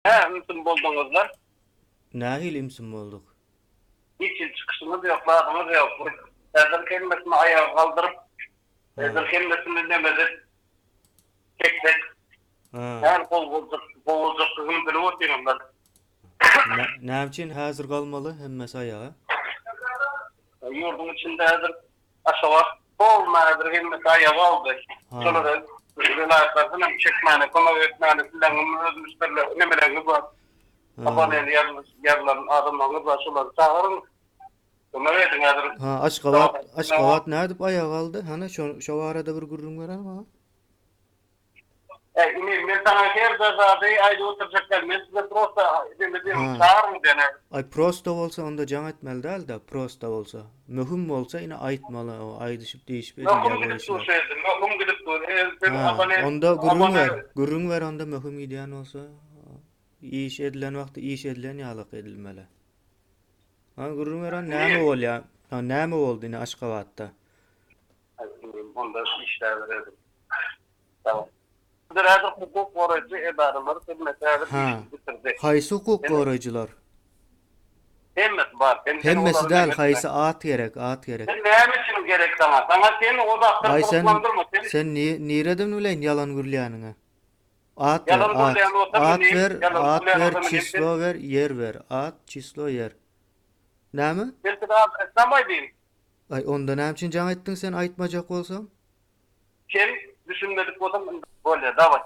He, mümkün buldunuzlar. Nähil imsin bolduk? Hiç il çıkışımız yok, lağımız yok. Ezer kelimesini ayağa kaldırıp, Ha. ezer kelimesini demedi. Çektik. Ha. Yani kol kızını bilip otuyorum ben. Näçin häzir galmaly hemmesi ayağa? Yurdun içinde ezer aşağı var. Olmadır, kelimesi ayağa aldı. Ha. Sonra vilayetlerden hem çekmeni, konu öğretmeni, filanın özmüşlerle nemeleri var. Ha. Abaneli yarların adımlarını başlar. Çağırın. Ömer edin ezer. Ha, Aşgabat nädip ayağa galdy? Hana şo arada bir gurrun var ama. Men sana her da ayda oturacaklar. Men size prosta demedim. Ha. Çağırın dene. Ay prosta bolsa onda jaň etmeli däl da prosta bolsa. Möhüm bolsa ine aýtmaly, o aýdyşyp diýişip edilýär Nokum bu gidip işler. durşaydı. Nokum gidip dur. Ben Ha, abone. onda gurrun ver onda möhüm ideýän bolsa. İş edilen wagtda iş edilen ýalyk edilmeli. Ha, gurrun ver näme bolýar? Ha, näme boldy ine Aşgabatda? Onda işler verelim. Tamam. Biraz hukuk koruyucu idareler hizmetleri Ha. bitirdi. Haýsy hukuk goraýjylar? Hemmet var. Hemmesi däl, haýsy at gerek, at gerek. Sen näme için gerek sana? Sana seni odaktan Ay sen kurtlandırma. sen nireden bilen yalan gürlýanyňa? At ver, Yalan gürleyen olsa at mı ver, yalan at gürleyen ver, olsa mı çislo ver, yer ver. At, çislo, yer. Näme? Belki daha İslamay diyeyim. Ay onda näme üçin jaň etdiň sen aýtmajak bolsam? Sen düşünmedik olsam böyle davay.